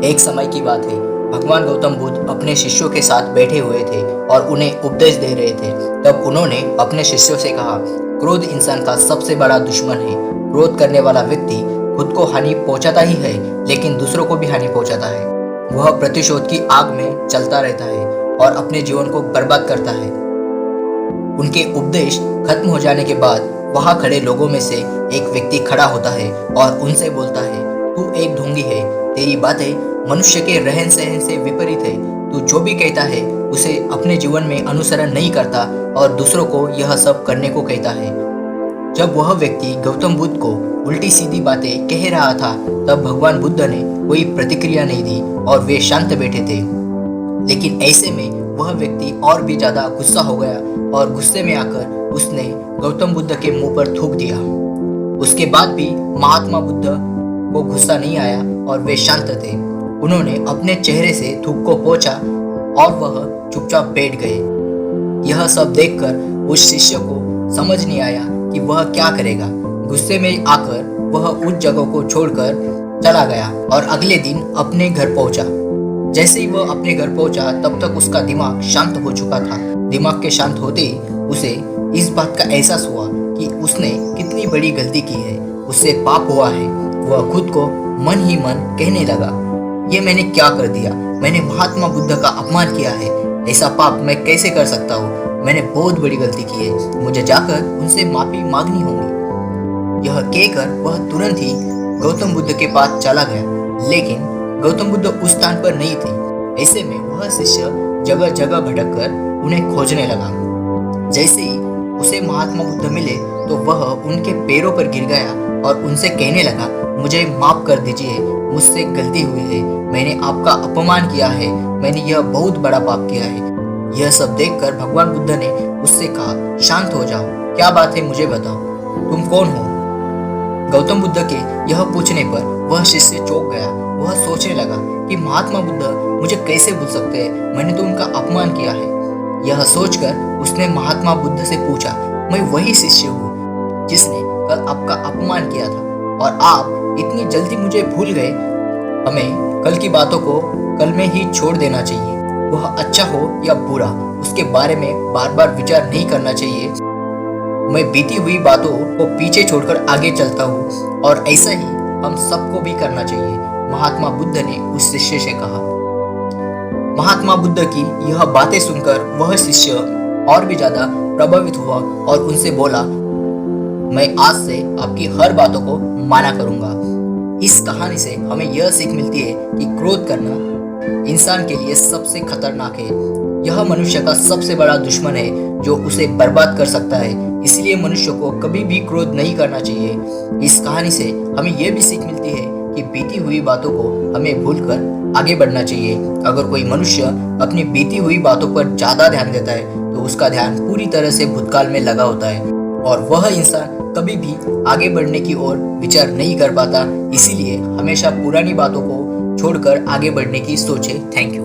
एक समय की बात है। भगवान गौतम बुद्ध अपने शिष्यों के साथ बैठे हुए थे और उन्हें उपदेश दे रहे थे। तब उन्होंने अपने शिष्यों से कहा, क्रोध इंसान का सबसे बड़ा दुश्मन है। क्रोध करने वाला व्यक्ति खुद को हानि पहुंचाता ही है, लेकिन दूसरों को भी हानि पहुंचाता है। वह प्रतिशोध की आग में चलता रहता है और अपने जीवन को बर्बाद करता है। उनके उपदेश खत्म हो जाने के बाद वहां खड़े लोगों में से एक व्यक्ति खड़ा होता है और उनसे बोलता है, तू एक ढोंगी है। तेरी बातें मनुष्य के रहन सहन से विपरीत है। तू जो भी कहता है उसे अपने जीवन में अनुसरण नहीं करता और दूसरों को यह सब करने को कहता है। जब वह व्यक्ति गौतम बुद्ध को उल्टी सीधी बातें कह रहा था, तब भगवान बुद्ध ने कोई प्रतिक्रिया नहीं दी और वे शांत बैठे थे। लेकिन ऐसे में वह व्यक्ति और भी ज्यादा गुस्सा हो गया और गुस्से में आकर उसने गौतम बुद्ध के मुंह पर थूक दिया। उसके बाद भी महात्मा बुद्ध को गुस्सा नहीं आया और वे शांत थे। उन्होंने अपने चेहरे से थूक को पोंछा और वह चुपचाप बैठ गए। यह सब देखकर उस शिष्य को समझ नहीं आया कि वह क्या करेगा। गुस्से में आकर वह उस जगह को छोड़कर चला गया और अगले दिन अपने घर पहुंचा। जैसे ही वह अपने घर पहुंचा, तब तक उसका दिमाग शांत हो चुका था। दिमाग के शांत होते ही उसे इस बात का एहसास हुआ कि उसने कितनी बड़ी गलती की है, उससे पाप हुआ है। वह खुद को मन ही मन कहने लगा, ये मैंने क्या कर दिया? मैंने महात्मा बुद्ध का अपमान किया है। ऐसा पाप मैं कैसे कर सकता हूँ? मैंने बहुत बड़ी गलती की है। मुझे जाकर उनसे माफी मांगनी होगी। यह कहकर वह तुरंत ही गौतम बुद्ध के पास चला गया, लेकिन गौतम बुद्ध उस स्थान पर नहीं थे। ऐसे में वह शिष्य जगह जगह भटक कर उन्हें खोजने लगा। जैसे ही उसे महात्मा बुद्ध मिले तो वह उनके पैरों पर गिर गया और उनसे कहने लगा, मुझे माफ कर दीजिए, मुझसे गलती हुई है। मैंने आपका अपमान किया है। मैंने यह बहुत बड़ा पाप किया है। यह सब देखकर भगवान बुद्ध ने उससे कहा, शांत हो जाओ, क्या बात है मुझे बताओ, तुम कौन हो? गौतम बुद्ध के यह पूछने पर वह शिष्य चौंक गया। वह सोचने लगा कि महात्मा बुद्ध मुझे कैसे भूल सकते हैं? मैंने तो उनका अपमान किया है। यह सोचकर उसने महात्मा बुद्ध से पूछा, मैं वही शिष्य हूँ जिसने कल आपका अपमान किया था और आप इतनी जल्दी मुझे भूल गए। हमें कल की बातों को कल में ही छोड़ देना चाहिए। वह अच्छा हो या बुरा, उसके बारे में बार बार विचार नहीं करना चाहिए। मैं बीती हुई बातों को पीछे छोड़कर आगे चलता हूँ और ऐसा ही हम सबको भी करना चाहिए, महात्मा बुद्ध ने उस शिष्य से कहा। महात्मा बुद्ध की यह बातें सुनकर वह शिष्य और भी ज्यादा प्रभावित हुआ और उनसे बोला, मैं आज से आपकी हर बातों को माना करूंगा। इस कहानी से हमें यह सीख मिलती है कि क्रोध करना इंसान के लिए सबसे खतरनाक है। यह मनुष्य का सबसे बड़ा दुश्मन है जो उसे बर्बाद कर सकता है। इसलिए मनुष्य को कभी भी क्रोध नहीं करना चाहिए। इस कहानी से हमें यह भी सीख मिलती है कि बीती हुई बातों को हमें भूलकर आगे बढ़ना चाहिए। अगर कोई मनुष्य अपनी बीती हुई बातों पर ज्यादा ध्यान देता है तो उसका ध्यान पूरी तरह से भूतकाल में लगा होता है और वह इंसान कभी भी आगे बढ़ने की ओर विचार नहीं कर पाता। इसीलिए हमेशा पुरानी बातों को छोड़कर आगे बढ़ने की सोचे। Thank you.